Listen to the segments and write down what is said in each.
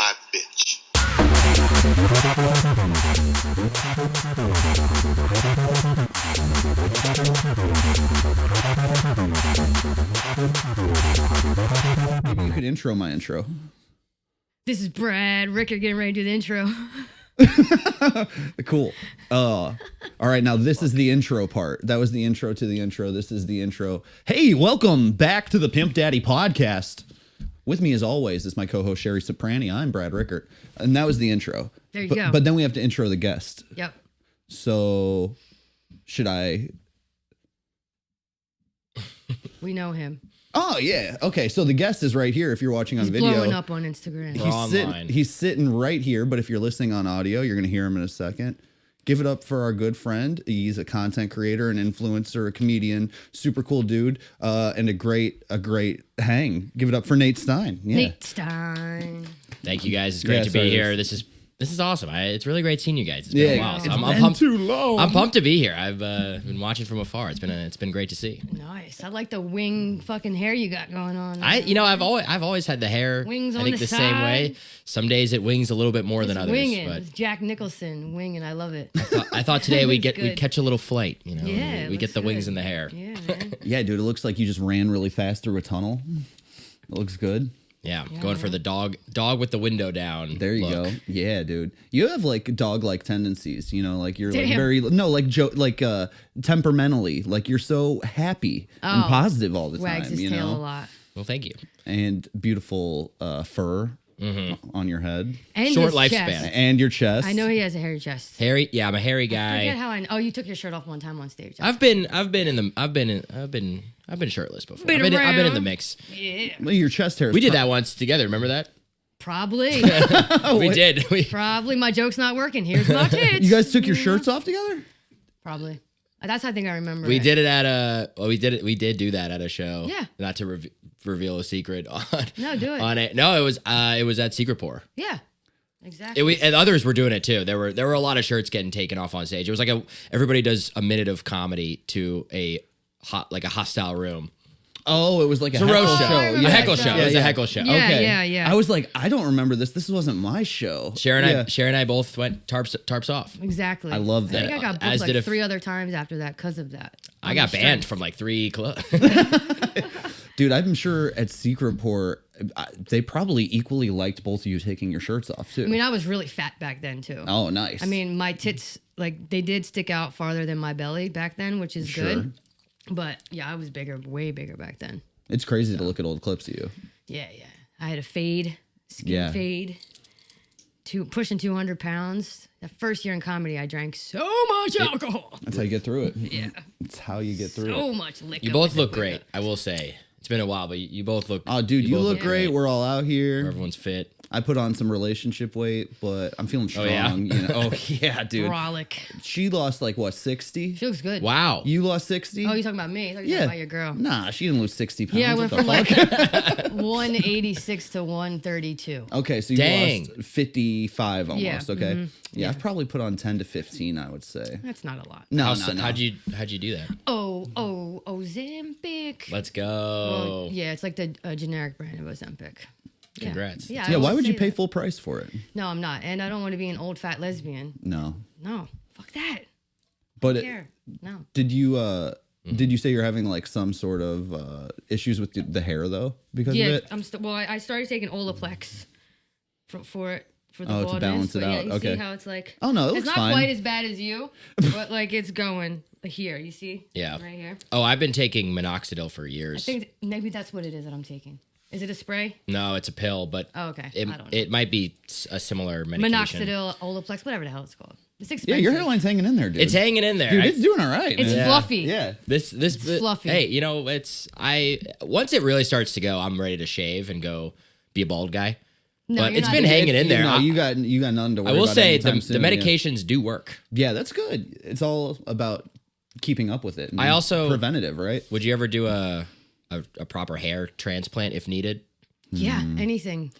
my bitch. Maybe you could intro my intro. This is Brad Rickert getting ready to do the intro. Cool. All right, now this is the intro part. That was the intro to the intro. This is the intro. Hey, welcome back to the Pimp Daddy Podcast. With me, as always, is my co-host Sheri Ciprane. I'm Brad Rickert, and that was the intro. There you go. But then we have to intro the guest. Yep. So, should I? We know him. Oh yeah. Okay. So the guest is right here. If you're watching on He's video, blowing up on Instagram. He's sitting right here. But if you're listening on audio, you're gonna hear him in a second. Give it up for our good friend. He's a content creator, an influencer, a comedian, super cool dude, and a great hang. Give it up for Nate Stein. Yeah. Nate Stein. Thank you guys. It's great to be here. This is awesome. It's really great seeing you guys. It's been a while. So I'm pumped. Too long. I'm pumped to be here. I've been watching from afar. It's been great to see. Nice. I like the wing fucking hair you got going on. I've always had the hair. Wings on I think the same side. way. Some days it wings a little bit more than others. Winging. But It's Jack Nicholson winging. I love it. I thought today we'd good. catch a little flight. You know, Yeah, we get the looks wings good. in the hair. Yeah, man. Yeah, dude. It looks like you just ran really fast through a tunnel. It looks good. Yeah, going for the dog with the window down. There you go. Yeah, dude. You have like dog-like tendencies, you know, like you're like Damn. very temperamentally, like you're so happy and positive all the Wags time, his you tail know. a lot. Well, thank you. And beautiful fur on your head And Short his lifespan. chest. and your chest. I know he has a hairy chest. Hairy. Yeah, I'm a hairy guy. Forget how I know. Oh, you took your shirt off one time on stage. I've been shirtless before. Been I've been in around. the mix. Yeah. Well, your chest hair. We did that once together. Remember that? Probably. We did. Probably. My joke's not working. Here's my tits. You guys took your shirts off together? Probably. That's I think I remember. We it. did it at a. Well, we did do that at a show. Yeah. Not to reveal a secret on. No, do it. On it. No, it was at Secret Pour. Yeah. Exactly. And others were doing it too. There were a lot of shirts getting taken off on stage. It was like everybody does a minute of comedy to a hostile room. Oh, it was like It's a roast show. remember A heckle that show. show. It was a heckle show. Yeah, Okay. yeah. I was like, I don't remember this. This wasn't my show. Sherry and I both went tarps off. Exactly. I love I that. think I got As booked did like a- 3 other times after that because of that. I got banned from like 3 clubs. Dude, I'm sure at Secret Pour, they probably equally liked both of you taking your shirts off too. I mean, I was really fat back then too. Oh, nice. I mean, my tits, like, they did stick out farther than my belly back then, which is Sure. good. But yeah, I was bigger, way bigger back then. it's crazy to look at old clips of you. Yeah. I had a fade, skin fade, pushing 200 pounds. The first year in comedy, I drank so much alcohol. That's how you get through it. Yeah. It's how you get through So it. much liquor. You both look great, I will say. It's been a while, but you both look. Oh, dude, you both look great. We're all out here. Everyone's fit. I put on some relationship weight, but I'm feeling strong. yeah? You know? Oh, yeah, dude. Brolic. She lost like, what, 60? She looks good. Wow. You lost 60? Oh, you talking about me? I thought you were Yeah. talking about your girl. Nah, she didn't lose 60 pounds. Yeah, I What went the from fuck? like 186 to 132. Okay, so you Dang. lost 55 almost, Yeah, okay? Yeah, I've probably put on 10 to 15, I would say. That's not a lot. No, How'd no. you do that? Ozempic. Let's go. Well, yeah, it's like the generic brand of Ozempic. Yeah. Congrats. Yeah, Yeah, I why will would you say pay that. full price for it? No, I'm not. And I don't want to be an old fat lesbian. No. No. Fuck that. But Care. No. did you say you're having like some sort of issues with the hair though because of Yeah, it? I started taking Olaplex for the Oh, to baldness. balance it But yeah, out. you Okay. see how it's like. Oh, no, it it's looks not fine. quite as bad as you, but like it's going here. You see? Yeah. Right here. Oh, I've been taking minoxidil for I years. think maybe that's what it is that I'm taking. Is it a spray? No, it's a pill, but Oh, okay. it, I don't know. it might be a similar medication. Minoxidil, Olaplex, whatever the hell it's called. It's Yeah, expensive. your hairline's hanging in there, dude. It's hanging in there. Dude, it's doing all right. It's man. fluffy. Yeah. This fluffy. Hey, you know, once it really starts to go, I'm ready to shave and go be a bald guy. No, but you're it's not been doing hanging in there. No, you got nothing to worry I will about say the anytime soon, yeah. medications do work. Yeah, that's good. It's all about keeping up with it. and I also- preventative, right? Would you ever do a proper hair transplant if needed? Yeah, anything.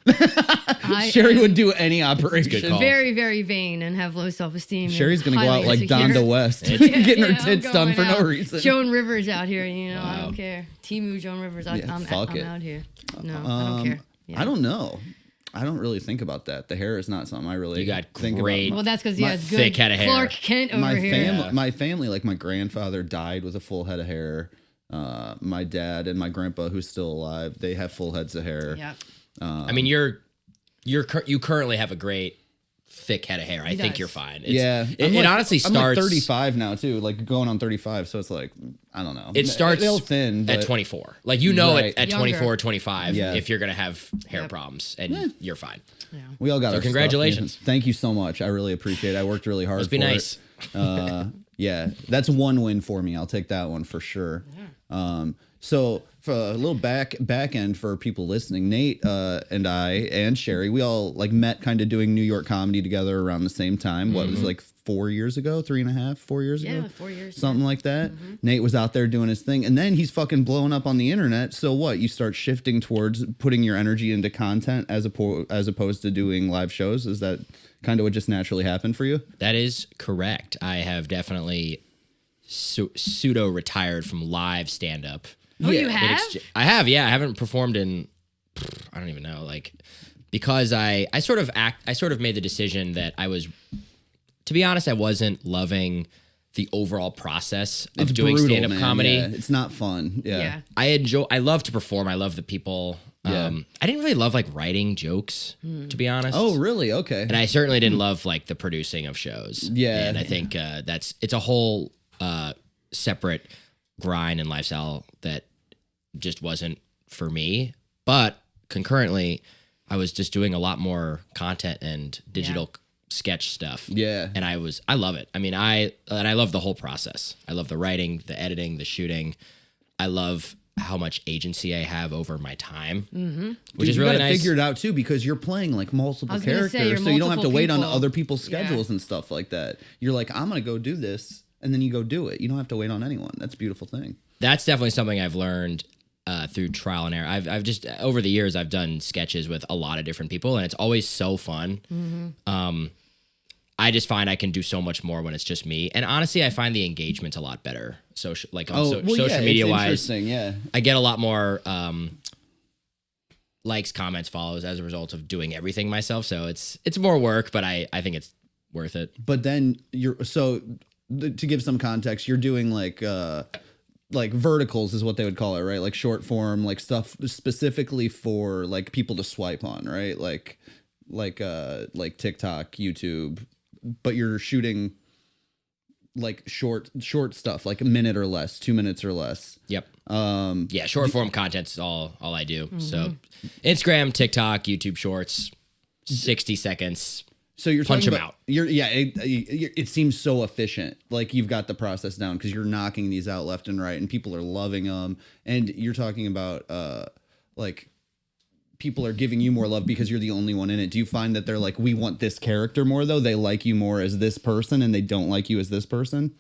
Sherry would do any operation. good call. Very, very vain and have low self-esteem. Sherry's gonna go out like down Donda West, getting her I'm tits done going for no out. reason. Joan Rivers out here, you know. I Wow. don't care. Timu Joan Rivers. I'm fuck it. out here. No, I don't care. Yeah. I don't know. I don't really think about that. The hair is not something I really You got think great- about. Well, that's because he My has good thick head of hair. Clark Kent over here. My family, like my grandfather died with a full head of hair. My dad and my grandpa, who's still alive, they have full heads of hair. Yep. I mean, you currently have a great thick head of hair. I think does. you're fine. It honestly I'm starts like 35 now too, like going on 35. So it's like, I don't know. It starts It'll thin, at but 24. Like, you know, Right. at Younger. 24, 25, Yeah. if you're going to have hair Yep. problems, and you're fine. Yeah. we all got our congratulations. stuff. Thank you so much. I really appreciate it. I worked really hard. Must be for nice. It. Yeah, that's one win for me. I'll take that one for sure. So for a little back end for people listening, Nate and I and Sheri, we all like met kind of doing New York comedy together around the same time. What was it, like 4 years ago, 3.5, 4 years ago? Yeah, 4 years. Something like that. Nate was out there doing his thing, and then he's fucking blowing up on the internet. So what? You start shifting towards putting your energy into content as opposed to doing live shows. Is that kind of what just naturally happened for you? That is correct. I have definitely pseudo retired from live stand up. Oh, you have? I have, yeah. I haven't performed in, I don't even know, like, because I sort of made the decision that I was, to be honest, I wasn't loving the overall process of It's doing brutal, stand-up man. comedy. Yeah, it's not fun. Yeah. I love to perform. I love the people. Yeah. I didn't really love like writing jokes, to be honest. Oh, really? Okay. And I certainly didn't love like the producing of shows. Yeah. And I think it's a whole separate grind and lifestyle that just wasn't for me. But concurrently, I was just doing a lot more content and digital sketch stuff. Yeah. And I love it. I mean, I love the whole process. I love the writing, the editing, the shooting. I love how much agency I have over my time, which Dude, is you really gotta nice. figure it out too, because you're playing like multiple was gonna say, characters, you're so you don't have to multiple wait on people. other people's Yeah. schedules and stuff like that. You're like, I'm gonna go do this, and then you go do it. You don't have to wait on anyone. That's a beautiful thing. That's definitely something I've learned through trial and error. I've just over the years I've done sketches with a lot of different people, and it's always so fun. I just find I can do so much more when it's just me, and honestly, I find the engagement a lot better. Social media wise, interesting. Yeah. I get a lot more likes, comments, follows as a result of doing everything myself. So it's more work, but I think it's worth it. But then to give some context, you're doing like verticals is what they would call it, right? Like short form, like stuff specifically for like people to swipe on, right? Like TikTok, YouTube, but you're shooting like short stuff, like a minute or less, 2 minutes or less. Yep. Yeah, short form content's all I do. So Instagram, TikTok, YouTube Shorts, 60 seconds. So you're Punch talking 'em about, out. It seems so efficient. Like you've got the process down because you're knocking these out left and right, and people are loving them. And you're talking about like people are giving you more love because you're the only one in it. Do you find that they're like, we want this character more though? They like you more as this person, and they don't like you as this person?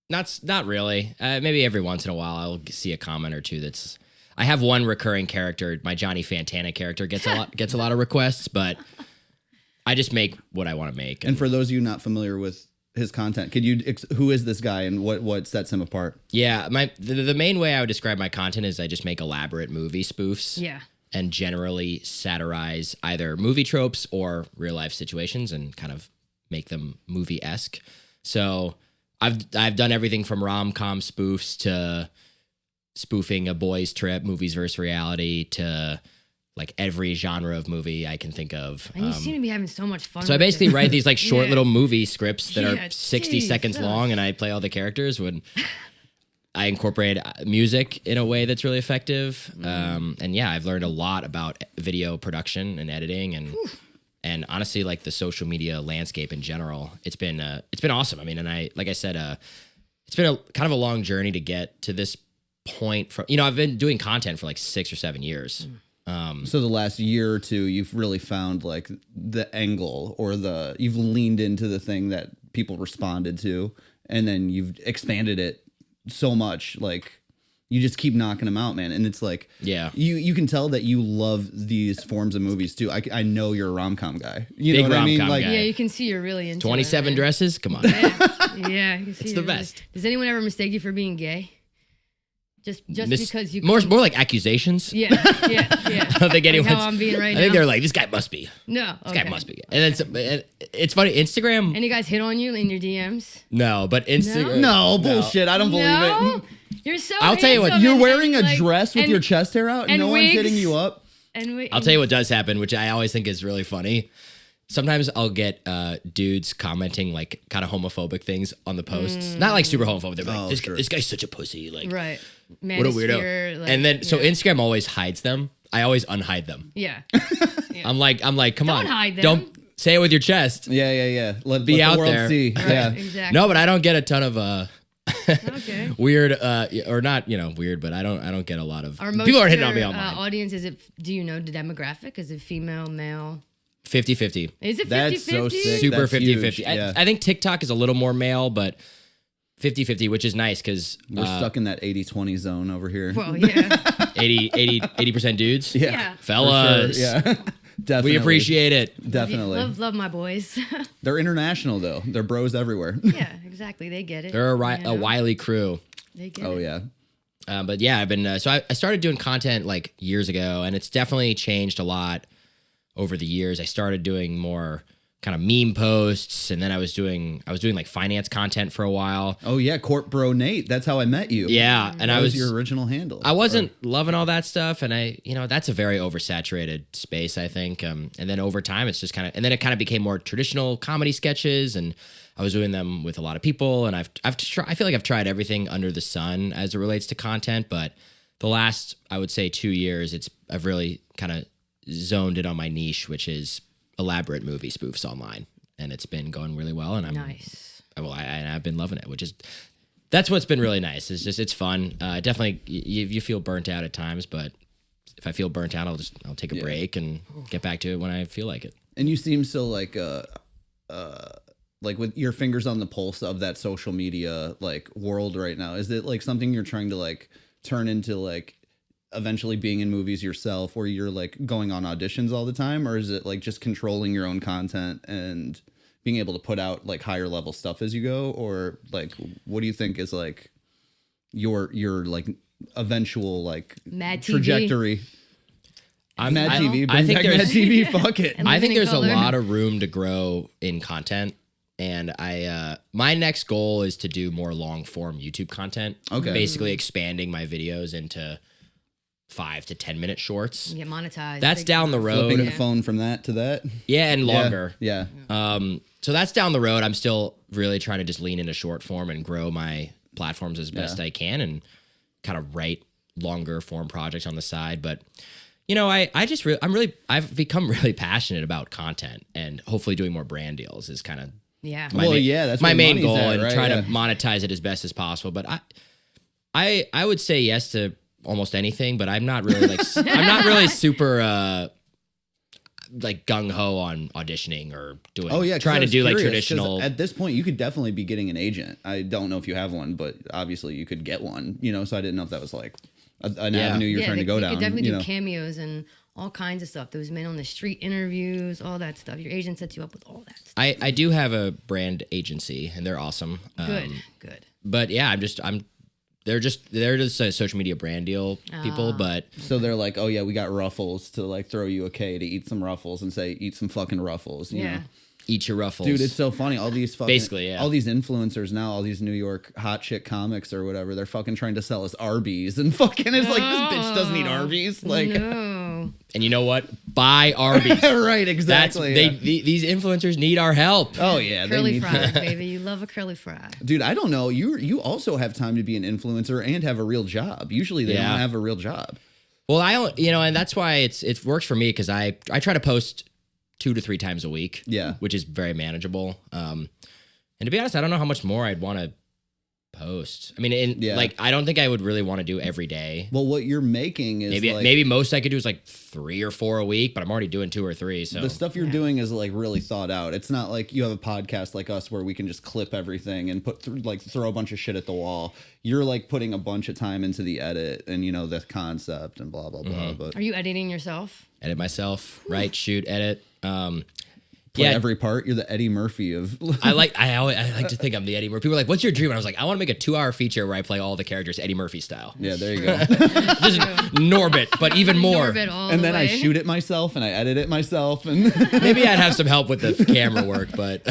Not really. Maybe every once in a while I'll see a comment or two that's. I have one recurring character. My Johnny Fantana character gets a lot of requests, but I just make what I want to make. And for those of you not familiar with his content, could you who is this guy and what sets him apart? Yeah, the main way I would describe my content is I just make elaborate movie spoofs. Yeah. And generally satirize either movie tropes or real life situations and kind of make them movie-esque. So I've done everything from rom-com spoofs to spoofing a boys trip, movies versus reality, to like every genre of movie I can think of. And you seem to be having so much fun. So I with basically it. write these like short little movie scripts that Yeah, are 60 seconds Jesus. long, and I play all the characters when I incorporate music in a way that's really effective. And yeah, I've learned a lot about video production and editing and honestly, like the social media landscape in general. It's been awesome. I mean, and like I said, it's been kind of a long journey to get to this point from, I've been doing content for like 6 or 7 years. So the last year or two, you've really found like the angle or you've leaned into the thing that people responded to, and then you've expanded it so much, like you just keep knocking them out, man. And it's like, Yeah. you can tell that you love these forms of movies too. I know you're a rom-com guy. You Big know what I mean? rom-com Like, guy. Yeah, you can see you're really into 27 it, man. dresses? Come on. Yeah, you can see It's you're the best. Does anyone ever mistake you for being gay? Just because you more like accusations. Yeah. I don't think anyone's. Like how I'm being right now. I think they're like, this guy must be. No. This guy must be. And then it's funny. Instagram. Any guys hit on you in your DMs? No, but Instagram. No, bullshit. I don't believe it. You're so. I'll tell you what, handsome You're and, wearing a like, dress with your chest hair out and no one's wigs. hitting you up. I'll tell you what does happen, which I always think is really funny. Sometimes I'll get dudes commenting like kind of homophobic things on the posts. Not like super homophobic. They're like, this guy's such a pussy. Like, right. What a weirdo. Like, and then so Instagram always hides them. I always unhide them. Yeah. I'm like, come on. Don't hide them. Don't say it with your chest. Yeah. Let Be the out world there. see. Right, Yeah. exactly. No, but I don't get a ton of Okay. weird or not, weird, but I don't get a lot of Are most people are of hitting on your, me online. audience, do you know the demographic? Is it female, male? 50-50. Is it 50-50? That's so sick. Super That's 50-50. huge, yeah. I think TikTok is a little more male, but 50-50, which is nice because We're stuck in that 80-20 zone over here. Well, yeah. 80% dudes. Yeah. Fellas. For sure. Yeah. Definitely. We appreciate it. Definitely. Love my boys. They're international though. They're bros everywhere. Yeah, exactly. They get it. They're a wily crew. They get Oh it. yeah. But yeah, I've been so I started doing content like years ago, and it's definitely changed a lot over the years. I started doing more kind of meme posts, and then I was doing like finance content for a while. Oh yeah, Court Bro Nate. That's how I met you. Yeah, and That I was your original handle. I wasn't loving all that stuff, and that's a very oversaturated space, I think. And then over time, it's just kind of, and then it kind of became more traditional comedy sketches, and I was doing them with a lot of people, and I feel like I've tried everything under the sun as it relates to content, but the last, I would say 2 years, I've really kind of zoned in on my niche, which is elaborate movie spoofs online, and it's been going really well, and Nice. I've been loving it, that's what's been really nice. It's fun. Definitely, you feel burnt out at times, but if I feel burnt out, I'll take a break and get back to it when I feel like it. And you seem so like with your fingers on the pulse of that social media like world right now. Is it like something you're trying to like turn into like eventually being in movies yourself, where you're like going on auditions all the time, or is it like just controlling your own content and being able to put out like higher level stuff as you go? Or like, what do you think is like your like eventual like Mad TV. trajectory? Mad TV. I think Bring back Mad there's TV. Fuck it. And I think living in there's a color. lot of room to grow in content, and my next goal is to do more long form YouTube content. Okay. Basically expanding my videos into 5 to 10 minute shorts. Get monetized. That's Big down the time. road. Flipping the phone from that to that. Yeah, and longer. Yeah. So that's down the road. I'm still really trying to just lean into short form and grow my platforms as best I can, and kind of write longer form projects on the side. But I've become really passionate about content, and hopefully doing more brand deals is kind of Yeah. That's my where main money's goal, at, and right? try Yeah. to monetize it as best as possible. But I would say yes to almost anything, but I'm not really like I'm not really super like gung ho on auditioning or doing. Oh yeah, 'cause trying I to was do like curious, 'cause traditional. At this point, you could definitely be getting an agent. I don't know if you have one, but obviously you could get one. So I didn't know if that was like an avenue you're trying to go you down. could definitely do cameos and all kinds of stuff. Those men on the street interviews, all that stuff. Your agent sets you up with all that stuff. I do have a brand agency, and they're awesome. Good. But yeah, they're just social media brand deal people. But So they're like, oh yeah, we got Ruffles to like throw you a K to eat some Ruffles and say eat some fucking Ruffles. You know? eat your ruffles, Dude, it's so funny. All these fucking Basically, yeah. all these influencers now, all these New York hot chick comics or whatever, they're fucking trying to sell us Arby's and fucking it's like this bitch doesn't eat Arby's. Like No. And you know what? Buy Arby's. right, exactly. These influencers need our help. Oh yeah, they Curly need fries, baby. You love a curly fry. Dude, I don't know. You also have time to be an influencer and have a real job. Usually they don't have a real job. Well, I don't, and that's why it works for me, because I try to post 2 to 3 times a week. Yeah. Which is very manageable. And to be honest, I don't know how much more I'd want to post. I mean, like, I don't think I would really want to do every day. Well, what you're making is maybe most I could do is like 3 or 4 a week, but I'm already doing 2 or 3. So the stuff you're doing is like really thought out. It's not like you have a podcast like us where we can just clip everything and throw a bunch of shit at the wall. You're like putting a bunch of time into the edit and the concept and blah blah blah. But Are you editing yourself? edit myself, write, shoot, edit. play every part. You're the Eddie Murphy of. I like to think I'm the Eddie Murphy. People are like, "What's your dream?" And I was like, "I want to make a 2-hour feature where I play all the characters Eddie Murphy style." Yeah, there you go. Just Norbit, but even more. And then I shoot it myself and I edit it myself, and maybe I'd have some help with the camera work, but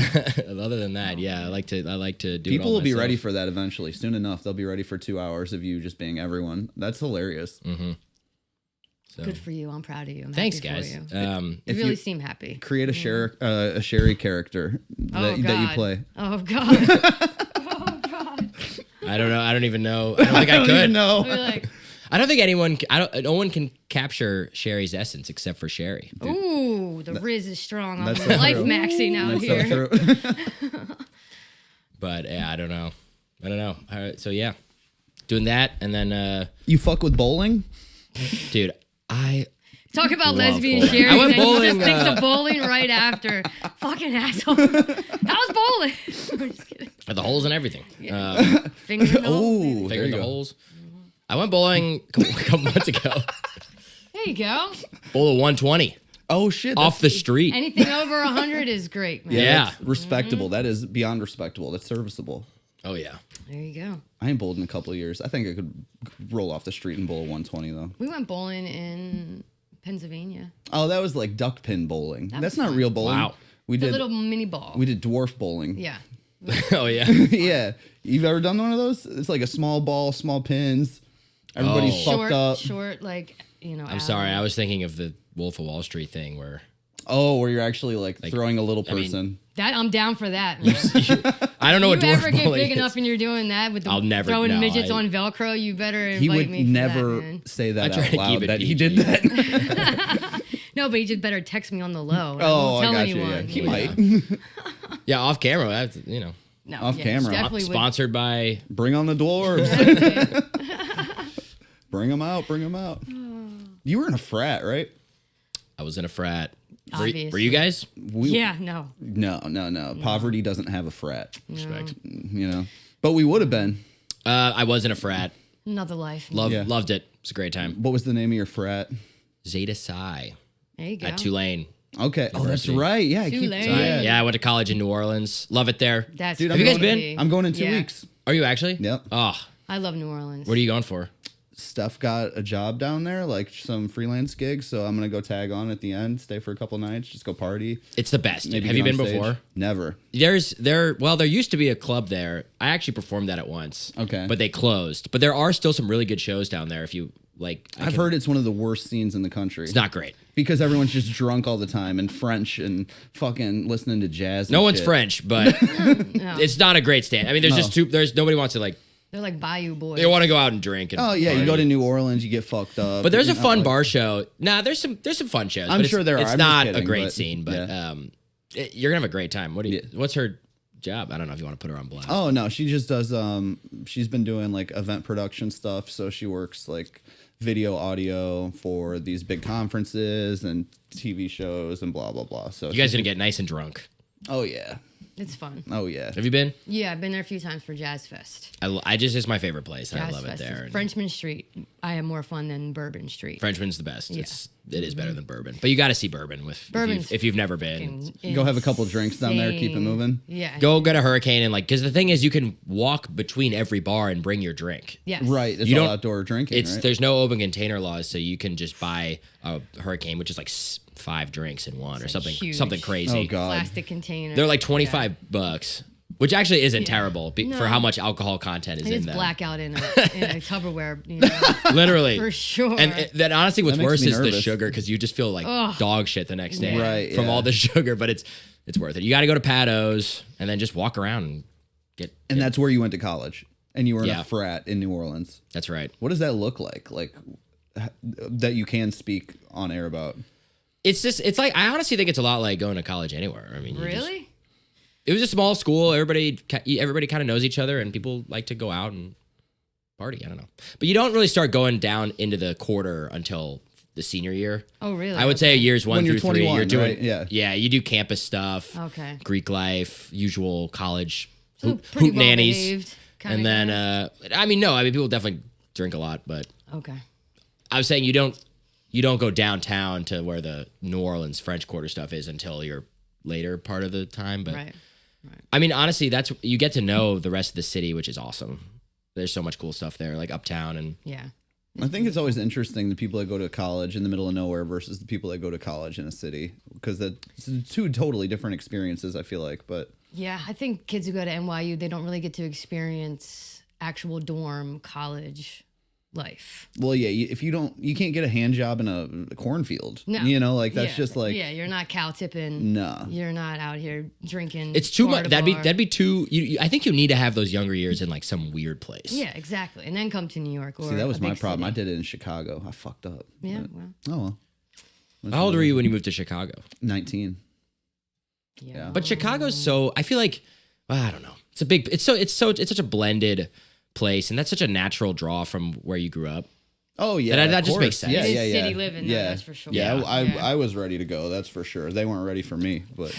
other than that, yeah, I like to do. People will be myself. ready for that eventually. Soon enough, they'll be ready for 2 hours of you just being everyone. That's hilarious. Mm-hmm. So. Good for you. I'm proud of you. Thanks, guys. You really seem happy. Create a Sheri character that you play. Oh God. I don't know. I don't even know. I don't think I could. No. I don't think anyone. No one can capture Sheri's essence except for Sheri. Ooh, the Riz is strong. I'm so life true. maxing out That's here. so true. But yeah, I don't know. All right, so yeah, doing that, and then You fuck with bowling? dude, I Talk about love lesbian bowling. Sheri. I went and then bowling, He just thinks of bowling right after. Fucking asshole. How's bowling? I'm just kidding. the holes and everything. Finger in the hole. Oh, Finger in the holes. I went bowling a couple months ago. There you go. Bowl of 120 Oh shit! off the street. Anything over 100 is great, man. Yeah. That's respectable. That is beyond respectable. That's serviceable. Oh yeah. There you go. I ain't bowled in a couple of years. I think I could roll off the street and bowl a 120 though. We went bowling in Pennsylvania. Oh, that was like duck pin bowling. That That's was not fun. real bowling. Wow. We The did little mini ball. we did dwarf bowling. Yeah. Oh yeah. Yeah. You've ever done one of those? It's like a small ball, small pins. Everybody's fucked up. Short, like, I'm sorry. I was thinking of the Wolf of Wall Street thing where Oh, where you're actually like throwing a little I mean, person. That I'm down for that. Man. I don't know what you dwarf ever get bowling big is. enough and you're doing that with the I'll never- throwing no, midgets I- on Velcro, you better invite He would me for never that, man. say that I try out to keep loud it that he PG. did that. No, but you just better text me on the low. I Oh, won't I tell got you. anyone. Yeah. He you know? might. Yeah, off camera. That's, No, Off yeah, camera. definitely would- sponsored by. Bring on the dwarves. Bring them out. Bring them out. You were in a frat, right? I was in a frat. Were Obviously. you guys? Yeah, no. No. Poverty doesn't have a frat. Respect. You know, but we would have been. I was in a frat. Another life. Yeah. Loved it. It was a great time. What was the name of your frat? Zeta Psi There you go. at Tulane. Okay. Oh, that's University. right. Yeah. I keep- Tulane. yeah. Yeah, I went to college in New Orleans. Love it there. That's Dude, Have you guys been? crazy. I'm going in 2 Yeah. weeks. Are you actually? Yep. Oh, I love New Orleans. what are you going for? Steph got a job down there, like some freelance gigs. So I'm gonna go tag on at the end, stay for a couple nights, just go party. It's the best. Dude. Maybe Have you get been on stage. before? Never. There used to be a club there. I actually performed at it once. Okay. But they closed. But there are still some really good shows down there if you like. I've heard it's one of the worst scenes in the country. It's not great. Because everyone's just drunk all the time and French and fucking listening to jazz. No and one's shit. French, but it's not a great stand. I mean, there's nobody wants to like. They're like Bayou Boys. They want to go out and drink. And Oh yeah, you party. go to New Orleans, you get fucked up. But there's a You know, fun like- bar show. Nah, there's some fun shows. I'm but sure there are. It's I'm just not kidding, a great but, scene, but yeah. you're gonna have a great time. Yeah. What's her job? I don't know if you want to put her on blast. Oh no, she just does. She's been doing like event production stuff. So she works like video, audio for these big conferences and TV shows and blah blah blah. So You guys gonna get nice and drunk. Oh yeah. It's fun. Oh yeah. Have you been? Yeah, I've been there a few times for Jazz Fest. It's my favorite place. I Jazz love it Fest there. is Frenchman Street. I have more fun than Bourbon Street. Frenchman's the best. Yeah. It is better than bourbon, but you got to see bourbon Bourbon's if you've never been. Fucking Go have a couple drinks down there, keep it insane. moving. Yeah. Go get a hurricane and because the thing is you can walk between every bar and bring your drink. Yes. Right. It's You all don't- outdoor drinking. Right? There's no open container laws, so you can just buy a hurricane, which is like 5 drinks in one or something huge. crazy. Oh god. Plastic container. They're like $25, which actually isn't terrible for No. how much alcohol content is And in it's them. blackout in a Tupperware, you know, Literally. for sure. And then honestly, what's That makes worse me is the nervous. sugar because you just feel like dog shit the next day Right, from yeah. all the sugar, but it's worth it. You got to go to Pados and then just walk around and get. And that's where you went to college, and you were in Yeah. a frat in New Orleans. That's right. What does that look like? Like that you can speak on air about? It's like I honestly think it's a lot like going to college anywhere. I mean, really? it was a small school. Everybody kind of knows each other, and people like to go out and party. I don't know, but you don't really start going down into the quarter until the senior year. Oh, really? I would say years 1 When you're through 3, 21, you're doing right? Yeah. you do campus stuff, Okay. Greek life, usual college So pretty hoop nannies, well-behaved kinda and then people definitely drink a lot, but Okay. I was saying you don't go downtown to where the New Orleans French Quarter stuff is until you're later part of the time. But Right. I mean, honestly, you get to know the rest of the city, which is awesome. There's so much cool stuff there, like uptown and Yeah. I think it's always interesting the people that go to college in the middle of nowhere versus the people that go to college in a city, because that's two totally different experiences, I feel like. But Yeah, I think kids who go to NYU, they don't really get to experience actual dorm college life. well, yeah, if you can't get a hand job in a cornfield. No. You know, like that's Yeah. just like Yeah, you're not cow tipping. no. You're not out here drinking. it's too bar much. to That'd bar. be too. I think you need to have those younger years in like some weird place. Yeah, exactly. And then come to New York or See, that was a my big problem. I city. did it in Chicago. I fucked up. Yeah, But- well, oh well. How old were you when you moved to Chicago? 19. yeah. But Chicago's so. I feel like I don't know. It's such a blended place, and that's such a natural draw from where you grew up. Oh yeah, That of just makes course. sense. Yeah, It is yeah, yeah. city living, though, that's for sure. Yeah, Yeah. I was ready to go. That's for sure. They weren't ready for me, but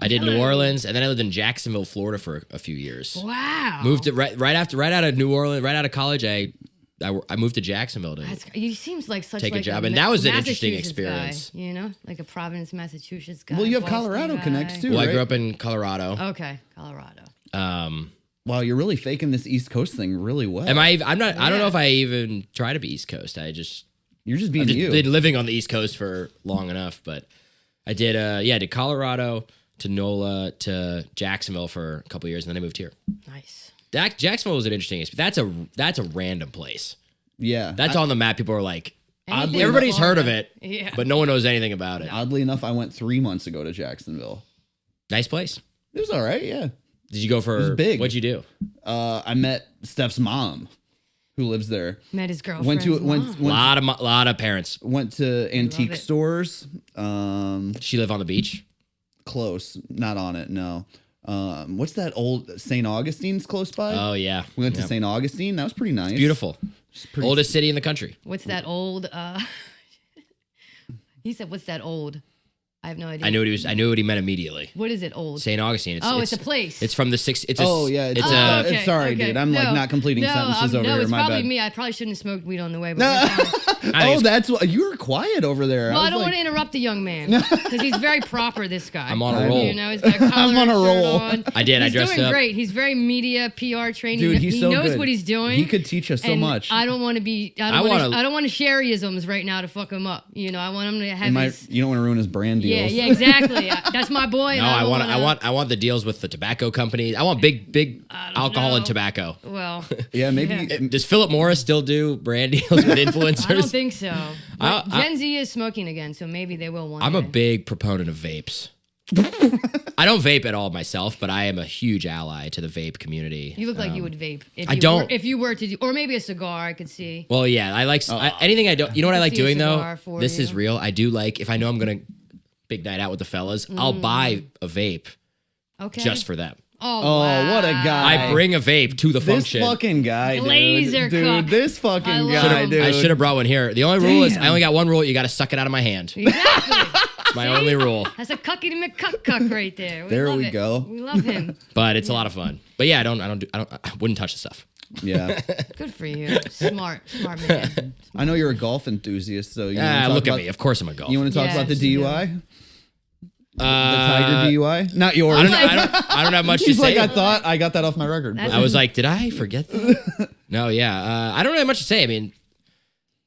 I did New Orleans, and then I lived in Jacksonville, Florida, for a few years. Wow. Moved to right out of New Orleans, right out of college. I moved to Jacksonville to. You seems like such Take a like job, and that was an interesting Massachusetts experience. guy, you know, like a Providence, Massachusetts guy. well, you have Boston Colorado guy. connects too, Well, right? I grew up in Colorado. Okay, Colorado. Wow, you're really faking this East Coast thing really well. Am I? I'm not. I don't know Yeah. if I even try to be East Coast. You're just I've being just you. been living on the East Coast for long enough, but I did. I did Colorado to NOLA to Jacksonville for a couple years, and then I moved here. Nice. Jacksonville was an interesting experience. That's a random place. Yeah, That's on the map. People are like, Anything everybody's in heard of Florida. it, Yeah. but no one knows anything about it. Oddly enough, I went 3 months ago to Jacksonville. Nice place. It was all right. Yeah, Did you go for? was big. What'd you do? I met Steph's mom, who lives there. Met his girlfriend. Lot of parents. Went to antique it. stores. She live on the beach. Close, not on it. No. What's that old St. Augustine's close by? Oh yeah, We went to Yep. St. Augustine. That was pretty nice. Beautiful. Pretty- Oldest city in the country. What's that old? He said, "What's that old?" I have no idea. I knew what he meant immediately. What is it old? St. Augustine. It's a place. It's from the six. It's Oh, yeah, It's oh, a. okay. Sorry, dude. I'm, like, not completing sentences over no, here. it's My probably bad. me. I probably shouldn't have smoked weed on the way. But we're fine. I think it's- That's what you were quiet over there. Well, I was don't like- want to interrupt the young man because he's very proper. This guy. I'm on a roll. You know, he's got a collar I'm on a and shirt roll. on. I did. I He's dressed doing up. great. He's very media PR trained. Dude, he's he so knows good. what he's doing. He could teach us so And much. I don't want to be. I don't want to Sherry-isms right now to fuck him up. You know, I want him to have his. You don't want to ruin his brand Yeah, deals. yeah, exactly. That's my boy. No, I want the deals with the tobacco companies. I want big alcohol and know. tobacco. Well, Yeah, maybe. Yeah. Does Philip Morris still do brand deals with influencers? I don't think so. But I- Gen Z is smoking again, so maybe they will one I'm a day. big proponent of vapes. I don't vape at all myself, but I am a huge ally to the vape community. You look like you would vape. If I you don't. Were, if you were to do, or maybe a cigar, I could see. Well, yeah, I like anything I don't. You know what I like see a doing though? cigar for This is you. real. I do like if I know I'm gonna big night out with the fellas, I'll buy a vape Okay. just for them. Oh, wow. what a guy. I bring a vape to the this function. fucking guy, Laser dude. cook. Dude, this fucking I love guy, him. dude. I should have brought one here. The only rule is Damn. I only got one rule. You got to suck it out of my hand. Exactly. My only rule. That's a cucky McCuck right there. There love we it. go. We love him. But it's a lot of fun. But yeah, I wouldn't touch the stuff. Yeah. Good for you. Smart man. I know you're a golf enthusiast, so you wanna talk Look at about- me. Of course I'm a golfer. You want to talk Yeah, about the you do. DUI? The Tiger DUI? Not yours. I don't have much to He's like, say. I thought I got that off my record. That's- I was like, did I forget that? No, yeah. I don't have much to say. I mean,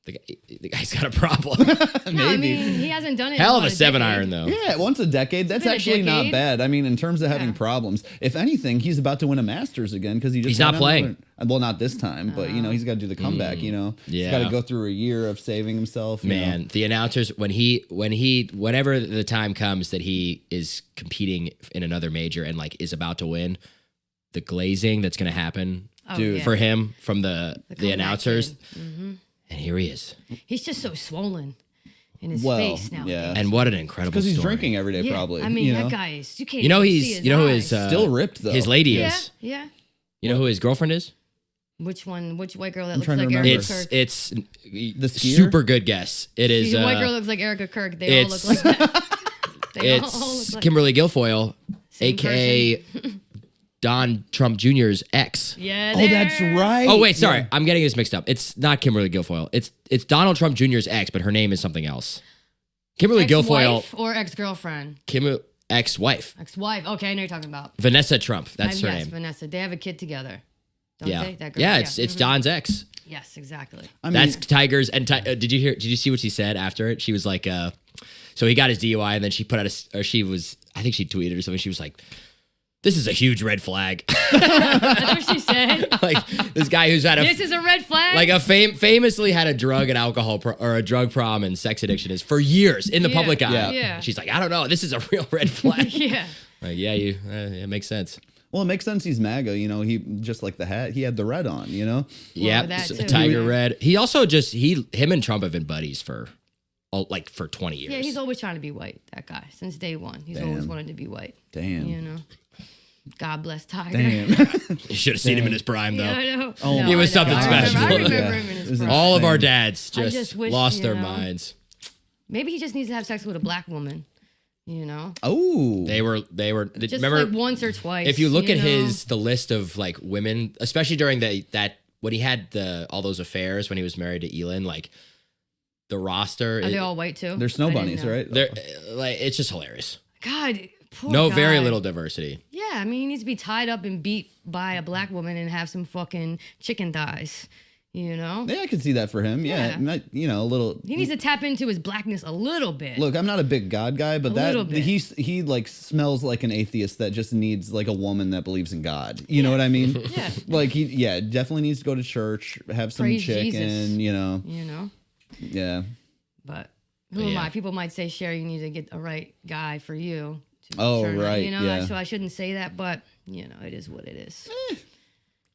the guy's got a problem. No, I mean, he hasn't done it. Hell in of a about 7-iron though. Yeah, once a decade. That's been a actually not decade. bad. I mean, in terms of having Yeah. problems, if anything, he's about to win a Masters again because he just He's not won playing. another- Well, not this time, but he's got to do the comeback. You know, he's Yeah. got to go through a year of saving himself. you Man, know. the announcers whenever the time comes that he is competing in another major and like is about to win, the glazing that's going to happen Oh, Dude. yeah. for him from the comeback announcers, kid. and here he is. He's just so swollen in his Well, face now. yeah. And what an incredible Because he's story. drinking every day, Yeah, probably. I mean, you that know? guy is. You can't. You know even he's see his you know who eyes. his Still ripped though. his lady Yeah, is. yeah. You know who his girlfriend is? Which one? Which white girl that looks trying to like remember. Erica It's Kirk? it's The skier? super good guess. It is The white girl looks like Erica Kirk. They all look it's- like that. They all look it's like Kimberly Guilfoyle, Same aka Don Trump Jr.'s ex. Yeah. Oh, that's right. Oh wait, sorry, Yeah. I'm getting this mixed up. It's not Kimberly Guilfoyle. It's Donald Trump Jr.'s ex, but her name is something else. Kimberly Guilfoyle, Ex-wife or ex-girlfriend. ex-wife. Ex-wife. Okay, I know you're talking about. Vanessa Trump. That's her yes, name. Vanessa. They have a kid together. Don't Yeah. they? That girl? Yeah, it's Don's ex. Yes, exactly. I mean, That's Tiger's. And did you see what she said after it? She was like, so he got his DUI, and then she put out I think she tweeted or something. She was like, "This is a huge red flag." That's what she said. Like this guy who's had This is a red flag. like famously had a drug and alcohol or a drug problem and sex addiction is for years in the public eye. Yeah. She's like, I don't know. This is a real red flag. Yeah. Like, yeah, it makes sense. well, it makes sense. He's MAGA. You know, he just like the hat. He had the red on. You know. Yeah, that too. Tiger Red. He also him and Trump have been buddies for 20 years. Yeah, he's always trying to be white. That guy since day one. He's always wanted to be white. Damn. You know. God bless Tiger. Damn. You should have seen him in his prime, though. Yeah, I know. Oh, He was I know. something I special. remember Yeah. him in his It was prime. All of our Insane. dads just wish, lost you their know. minds. Maybe he just needs to have sex with a black woman. You know, Oh. They were. just Remember, like once or twice. if you look at know? the list of like women, especially during that when he had all those affairs when he was married to Elin, like the roster, Are they all white too? They're snow I didn't bunnies, know. right? they're like it's just hilarious. God, poor No, guy. very little diversity. Yeah, I mean, he needs to be tied up and beat by a black woman and have some fucking chicken thighs. You know, Yeah, I can see that for him. Yeah, Yeah. you know, a little. he needs to tap into his blackness a little bit. Look, I'm not a big God guy, but little bit. he like smells like an atheist that just needs like a woman that believes in God. You know what I mean? Yeah. Like he definitely needs to go to church, have some Praise chicken, Jesus. you know. You know, Yeah. but who am I? People might say, Sheri, you need to get a right guy for you. To Oh, turn out, right, You know, yeah. so I shouldn't say that, but you know, it is what it is.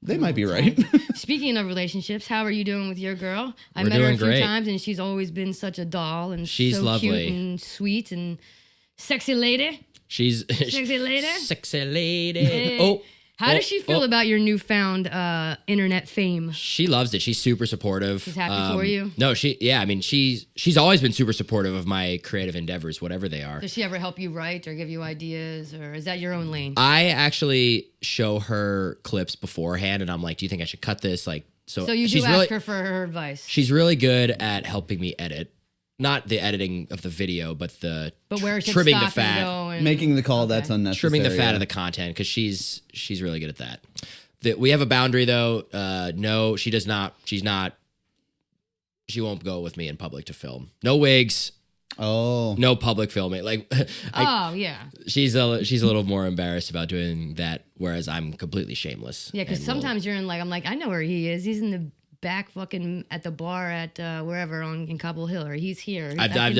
They might be right. Speaking of relationships, how are you doing with your girl? I We're met her a doing few great. times, and she's always been such a doll and She's so lovely. cute and sweet and sexy lady. She's Sexy lady. sexy lady. Hey. Oh, How does she feel about your newfound internet fame? She loves it. She's super supportive. She's happy for you? No, I mean, she's always been super supportive of my creative endeavors, whatever they are. Does she ever help you write or give you ideas, or is that your own lane? I actually show her clips beforehand, and I'm like, "Do you think I should cut this?" Like, So you do she's ask really, her for her advice. She's really good at helping me edit, not the editing of the video, but But where should trimming stop the fat, and go and Making the call that's unnecessary. trimming the fat yeah. of the content because she's really good at that. We have a boundary though. No, she does not. She won't go with me in public to film. No wigs. Oh. No public filming. Like, Oh yeah, she's a little more embarrassed about doing that, whereas I'm completely shameless. yeah. Because and will- sometimes you're in I'm like, I know where he is. He's in the back fucking at the bar at wherever in Cobble Hill, or he's here. I can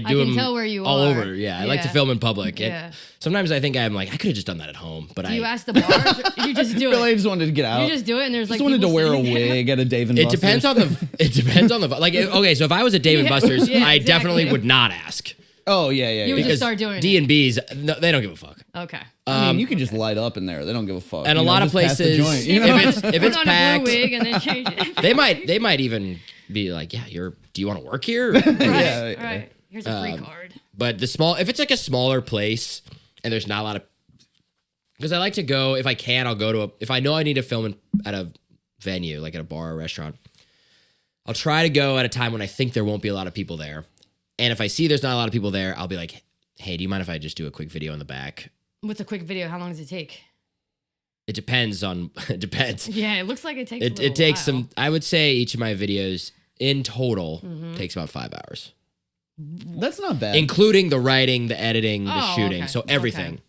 do them tell where you all are. over. Yeah, I like to film in public. Yeah. Sometimes I think I'm like I could have just done that at home, but Do you ask the bars? Or you just do Really, I it. just wanted to get out. You just do it, and there's Just like wanted to people wear a sitting there. wig at a Dave and It Buster's. depends on the like. Okay, so if I was at Dave and Yeah, Buster's, yeah, I definitely exactly. would not ask. Oh yeah. You would yeah. just start doing it. D&B's, no, they don't give a fuck. Okay. I mean, you can just light up in there. They don't give a fuck. And You a know, lot of just pass the places, joint, you know? if Put it's on packed, a blue wig and then change it. they might even be like, yeah, do you want to work here? Yeah, All right. Here's a free card. But if it's like a smaller place and there's not a lot of, because I like to go, if I can, I'll go to if I know I need to film at a venue, like at a bar or restaurant, I'll try to go at a time when I think there won't be a lot of people there. And if I see there's not a lot of people there, I'll be like, hey, do you mind if I just do a quick video in the back? What's a quick video? How long does it take? It depends. Yeah, it looks like it takes. It takes some, I would say each of my videos in total takes about 5 hours. That's not bad. Including the writing, the editing, the Oh, shooting. okay. So everything.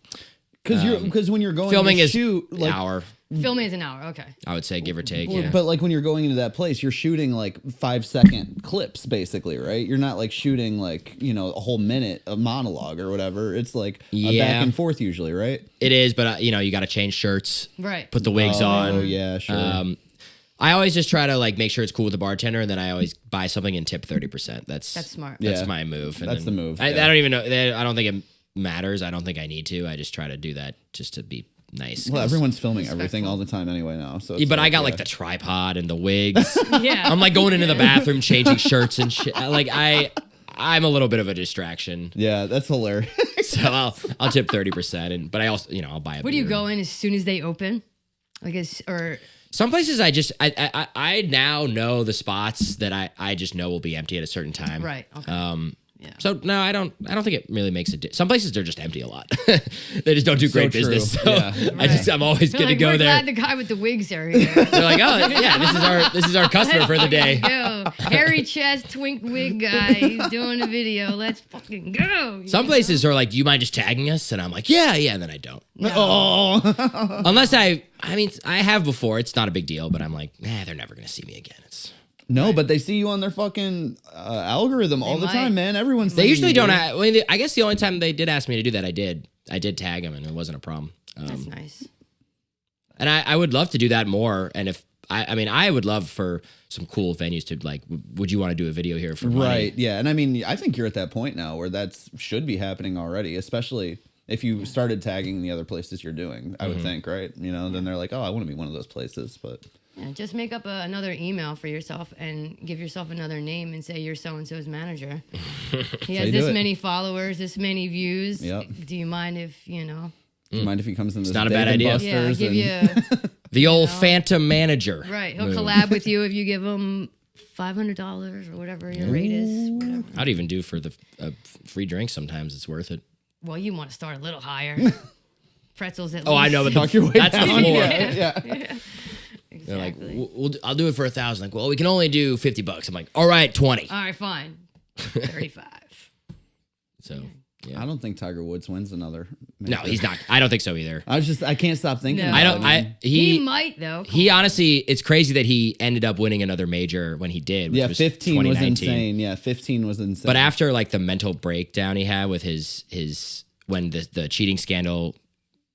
Because when you're going Filming to is shoot, an like, hour, Filming is an hour. Okay. I would say, give or take. well, Yeah. but like when you're going into that place, you're shooting like 5-second clips, basically, right? You're not like shooting like a whole minute of monologue or whatever. It's like a Yeah. back and forth usually, right? It is, but you got to change shirts, Right. put the wigs on. Oh yeah, sure. I always just try to like make sure it's cool with the bartender, and then I always buy something and tip 30%. That's smart. That's Yeah. my move. And That's then the move, I yeah. don't even know. I don't think it matters. I don't think I need to. I just try to do that just to be nice. Well, everyone's filming everything all the time anyway now. So, Yeah, it's but I got yeah. like the tripod and the wigs. Yeah. I'm like going into the bathroom, changing shirts and shit. Like I'm a little bit of a distraction, Yeah, that's hilarious. so I'll tip 30%. But I also I'll buy a Where do you beer. go in as soon as they open? Or Some places I now know the spots that I just know will be empty at a certain time. right. Okay. So no, I don't think it really makes it. Some places they're just empty a lot. They just don't do great true. business. So Yeah. I'm always going to go we're there. glad the guy with the wigs are here. They're like, oh yeah, this is our customer for the day. Go, hairy chest, twink wig guy. He's doing a video. Let's fucking go. Some places are like, do you mind just tagging us? And I'm like, yeah, and then I don't. No. Oh, Unless I have before. It's not a big deal, but I'm like, they're never going to see me again. no, but they see you on their fucking algorithm all the might. time, man. Everyone's They usually don't. dude. I guess the only time they did ask me to do that, I did tag them, and it wasn't a problem. That's nice. And I would love to do that more. And if I would love for some cool venues to like, would you want to do a video here for money? Right, yeah. And I mean, I think you're at that point now where that should be happening already, especially if you started tagging the other places you're doing, I would think, right? You know, then they're like, oh, I want to be one of those places. But Yeah, just make up another email for yourself and give yourself another name and say you're so-and-so's manager. He has you do this it. many followers, this many views. Yep. Do you mind if, do you mind if he comes in this not a bad Dave and idea. Yeah, Buster's give and- you The old phantom manager. right. He'll move. collab with you if you give him $500 or whatever your rate is. Whatever. I'd even do for the free drink. Sometimes it's worth it. Well, you want to start a little higher. Pretzels at least. Oh, I know, but Talk your way that's the down. floor. Yeah. They're like, Exactly. I'll do it for $1,000. Like, well, we can only do $50. I'm like, all right, 20. All right, fine. 35. So yeah. I don't think Tiger Woods wins another. No, he's not. I don't think so either. I can't stop thinking. No. about I don't. it, man. He might though. He honestly, it's crazy that he ended up winning another major when he did. Which Yeah, was 15 was 2019. insane. Yeah, 15 was insane. But after like the mental breakdown he had with his when the cheating scandal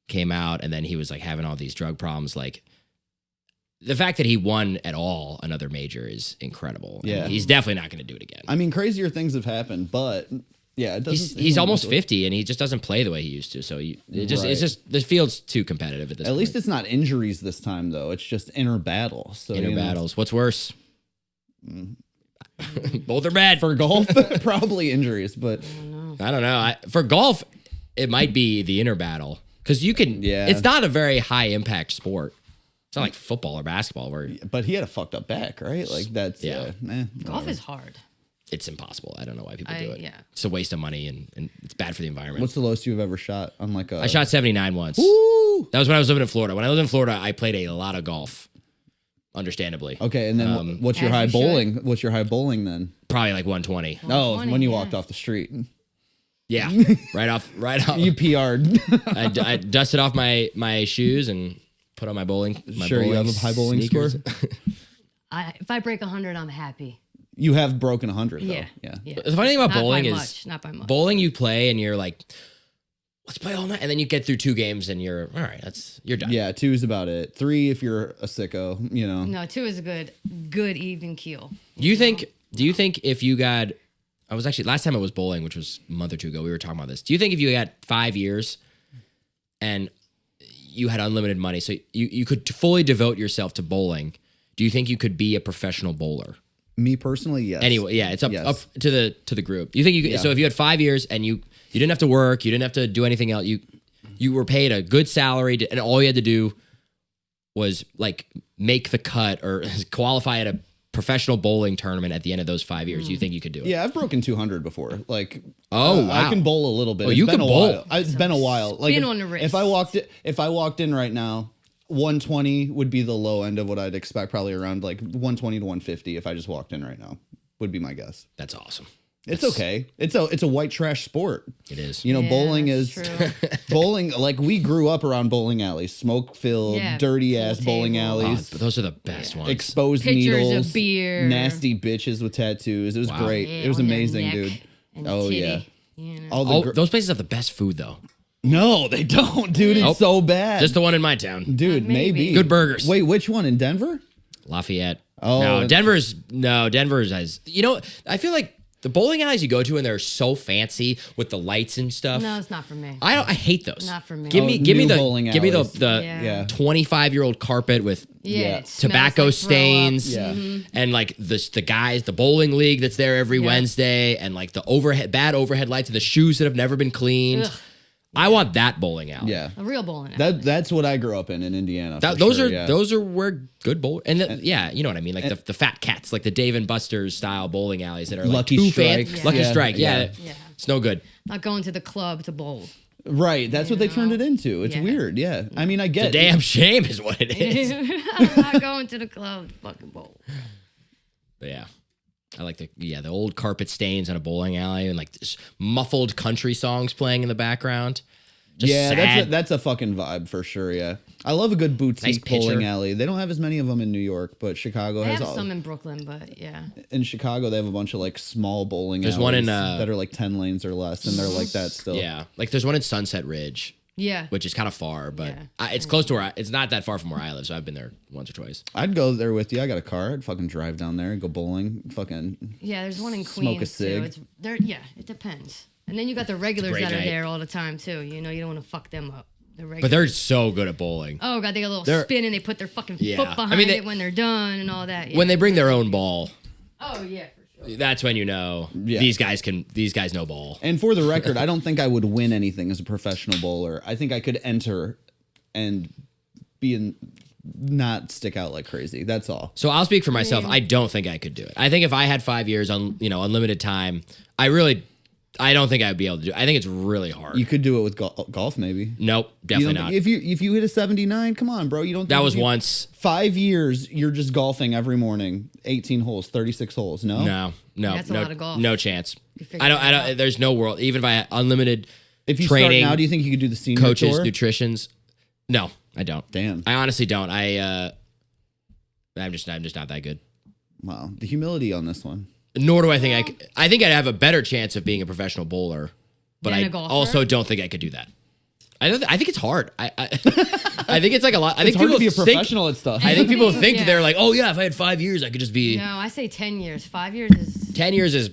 came out, and then he was like having all these drug problems, like the fact that he won at all another major is incredible. And Yeah. he's definitely not going to do it again. I mean, crazier things have happened, but yeah, it doesn't. He's almost 50 and he just doesn't play the way he used to. So it's just the field's too competitive at this At point. least it's not injuries this time, though. It's just inner battle. So Inner you know, battles. What's worse? Both are bad. for golf, probably injuries, but I don't know. For golf, it might be the inner battle because you can. Yeah. It's not a very high impact sport. It's not like football or basketball where but he had a fucked up back, right? Like that's Yeah. Golf is hard. it's impossible. I don't know why people do it. Yeah. It's a waste of money and it's bad for the environment. What's the lowest you've ever shot on like a? I shot 79 once. Ooh. That was when I was living in Florida. When I lived in Florida, I played a lot of golf. Understandably, Okay, and then what's your As high you should. bowling? What's your high bowling then? probably like 120. Oh, 120, when you yeah. walked off the street, Yeah, right off. you PR'd. I dusted off my shoes and put on my bowling. Sure, you have a high bowling sneakers. score? If I break 100, I'm happy. You have broken 100 though. Yeah. Yeah. The funny thing about Not bowling by is much. Not by much. bowling. You play and you're like, let's play all night, and then you get through 2 games and you're all right. You're done. Yeah, 2 is about it. 3 if you're a sicko, you know. No, 2 is a good even keel. Do you think if you got, I was actually last time I was bowling, which was a month or 2 ago, we were talking about this. Do you think if you got 5 years and you had unlimited money, so you could fully devote yourself to bowling, do you think you could be a professional bowler? Me personally, yes. Anyway, yeah, it's up to the group. You think you could, Yeah. so if you had 5 years and you didn't have to work, you didn't have to do anything else, you were paid a good salary and all you had to do was like make the cut or qualify at a professional bowling tournament at the end of those 5 years. You think you could do it? Yeah, I've broken 200 before. Like, Oh, wow. I can bowl a little bit. Oh, It's you been can a bowl. while. It's been a while. Like, Spin on the wrist. if I walked in right now, 120 would be the low end of what I'd expect. Probably around like 120 to 150 if I just walked in right now. Would be my guess. That's awesome. It's okay. It's a white trash sport. It is. You know, Yeah, bowling that's is true. bowling. Like we grew up around bowling alleys, smoke filled, Yeah, dirty ass pool bowling table. Oh, alleys. those are the best ones. Exposed Pictures of needles, beer. nasty bitches with tattoos. It was Wow. great. Yeah, It was on their amazing, neck dude. and Oh titty, yeah. you know. All the Oh, those places have the best food though. no, they don't, dude. It's Nope. so bad. Just the one in my town, dude, maybe. maybe Good burgers. Wait, which one in Denver? Lafayette. Oh. No, Denver's has. You know, I feel like the bowling alleys you go to and they're so fancy with the lights and stuff. No, it's not for me. I hate those. Not for me. Give me new bowling the alleys. Yeah. 25-year-old carpet with Yeah, it smells tobacco like throw up. stains. Yeah. And like the guys, the bowling league that's there every Yeah. Wednesday, and like the bad overhead lights and the shoes that have never been cleaned. Ugh. I want that bowling alley. Yeah. A real bowling alley. That's what I grew up in Indiana. Those are where good bowl and you know what I mean, like the fat cats, like the Dave and Buster's style bowling alleys that are like Lucky Strike. Lucky Strike, Yeah. it's no good. Not going to the club to bowl. Right, that's what they turned it into. It's weird. Yeah, I mean, I get It's a damn shame is what it is. I'm not going to the club to fucking bowl. But yeah. I like the old carpet stains on a bowling alley and like this muffled country songs playing in the background. Just sad. That's a fucking vibe for sure. Yeah, I love a good boutique bowling alley. They don't have as many of them in New York, but Chicago has have some in Brooklyn. But yeah, in Chicago they have a bunch of like small bowling alleys one in that are like 10 lanes or less, and they're like that still. Yeah, like there's one in Sunset Ridge. Yeah, which is kind of far, but it's close to where it's not that far from where I live, so I've been there once or twice. I'd go there with you. I got a car. I'd fucking drive down there and go bowling. Fucking there's one in Queens smoke a cig. too. It's there. Yeah, it depends. And then you got the regulars that are there all the time too. You know, you don't want to fuck them up. But they're so good at bowling. Oh god, they got a little spin and they put their fucking foot behind it when they're done and all that. Yeah. When they bring their own ball. Oh yeah, for sure. That's when you know these guys know ball. And for the record, I don't think I would win anything as a professional bowler. I think I could enter and not stick out like crazy. That's all. So I'll speak for myself. I don't think I could do it. I think if I had 5 years on unlimited time, I don't think I'd be able to do it. I think it's really hard. You could do it with golf, maybe. Nope, definitely not. If you hit a 79, come on, bro. You don't. That was once. 5 years. You're just golfing every morning. 18 holes, 36 holes. No. That's a lot of golf. No chance. I don't. There's no world. Even if I had unlimited. If you training, start now, do you think you could do the senior coaches, tour? nutritions? No, I don't. Damn. I honestly don't. I'm just not that good. Wow, the humility on this one. Nor do I think I think I'd have a better chance of being a professional bowler, but I also don't think I could do that. I think it's hard. I think it's like a lot. I think hard people to be a professional at stuff. I think people think they're like, oh yeah, if I had 5 years, I could just be. No, I say 10 years. 5 years is. 10 years is.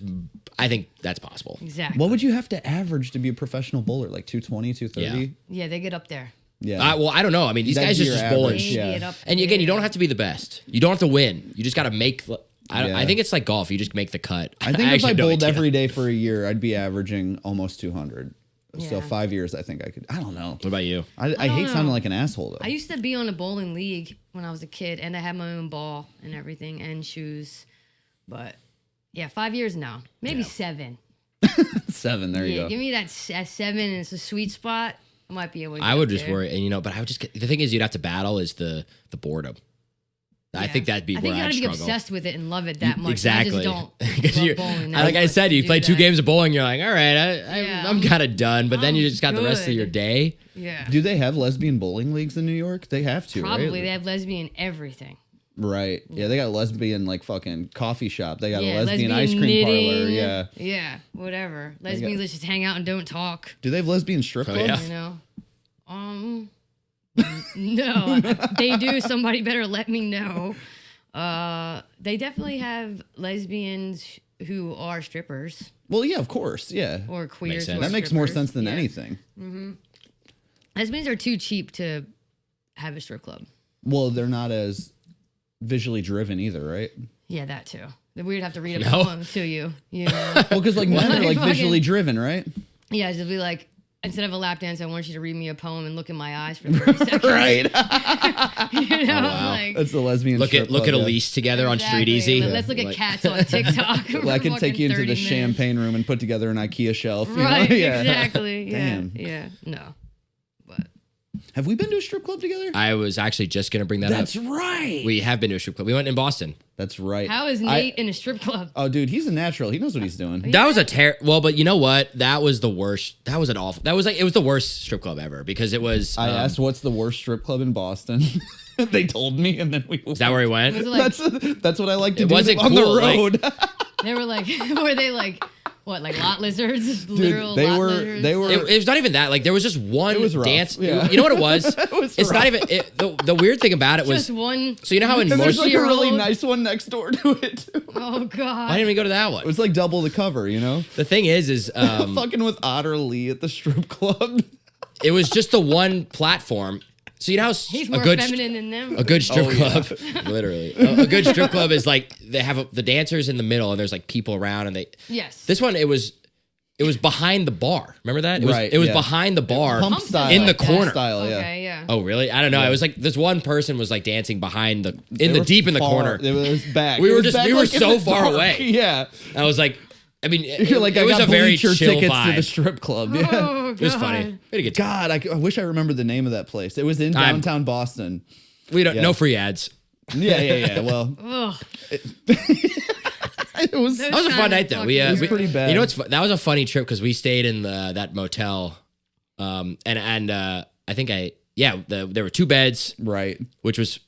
I think that's possible. Exactly. What would you have to average to be a professional bowler? Like 220, 230? Yeah, they get up there. Yeah. Well, I don't know. I mean, these guys are just bowling. Yeah. And again, you don't have to be the best. You don't have to win. You just got to make. I think it's like golf. You just make the cut. I think if I bowled every day for a year, I'd be averaging almost 200. Yeah. So 5 years, I think I could. I don't know. What about you? I hate sounding like an asshole, though. I used to be on a bowling league when I was a kid, and I had my own ball and everything and shoes. But yeah, 5 years now. Maybe 7. 7, there you go. Give me that 7 and it's a sweet spot. I might be able to get I would just worry. And but I would just the thing is you'd have to battle is the boredom. Yeah. I think that'd be where I'd struggle. I think you gotta be obsessed with it and love it that much. Exactly. I just don't love bowling. Like I said, you play 2 games of bowling, you're like, all right, I'm kind of done. But then you just got the rest of your day. Yeah. Do they have lesbian bowling leagues in New York? They have to, Probably. right? They have lesbian everything. Right. Yeah, they got a lesbian like fucking coffee shop. They got a lesbian lesbian ice cream knitting, parlor. Yeah. Yeah, whatever. Lesbians that just hang out and don't talk. Do they have lesbian strip clubs? Yeah. You know? No. They do. Somebody better let me know. They definitely have lesbians who are strippers. Well, yeah, of course. Yeah. Or queers. That makes more sense than anything. Mm-hmm. Lesbians are too cheap to have a strip club. Well, they're not as visually driven either, right? Yeah, that too. We'd have to read a poem to you. You know? Well, because like men are like visually driven, right? Yeah, it'd be like, instead of a lap dance, I want you to read me a poem and look in my eyes for 30 seconds. Right. You know, like that's the lesbian. Look at Elise together on Street Easy. Let's look at cats on TikTok. Well, I can take you into the champagne room and put together an IKEA shelf. Right. You know? Yeah. Exactly. Yeah. Damn. Yeah. No. But have we been to a strip club together? I was actually just gonna bring that up. That's right. We have been to a strip club. We went in Boston. That's right. How is Nate in a strip club? Oh, dude, he's a natural. He knows what he's doing. That was a well, but you know what? That was the worst. That was an awful. That was like it was the worst strip club ever because it was. I asked what's the worst strip club in Boston. They told me, and then we. Is that where he went? That's what I like to do wasn't on cool, the road. Like, they were like, were they like? What, like lot lizards? Dude, literal lot lizards? They were. It was not even that. Like there was just one dance. Yeah. You know what it was? It's not even. The weird thing about it was just one. So you know how in and most there's like a really nice one next door to it. Too. Oh god! Why didn't we go to that one? It was like double the cover, you know. The thing is fucking with Otter Lee at the strip club. It was just the one platform. So you know how he's more feminine than them. A good strip club, literally. A good strip club is like they have the dancers in the middle and there's like people around and they. Yes. This one it was It was behind the bar. Remember that? It was, Right, it was yeah. behind the bar Pump style. in the Like that. corner. Style, yeah. Okay, yeah. Oh, really? I don't know. Yeah. It was like this one person was like dancing behind the They were deep in the far- corner. It was back. We It were was just- back, we were like, in so the far dark. away. Yeah. I was like, I mean, You're like, it was I got a very bleacher chill tickets vibe. to the strip club. Yeah. Oh, It was funny. We had a good time. God, I wish I remembered the name of that place. It was in I'm- downtown Boston. We don't Yeah. no free ads. Yeah. Well, Ugh. it was. Those That was a fun kinda night though. fucking It was We pretty bad. You know what's that was a funny trip because we stayed in that motel, and I think there were 2 beds, Right. which was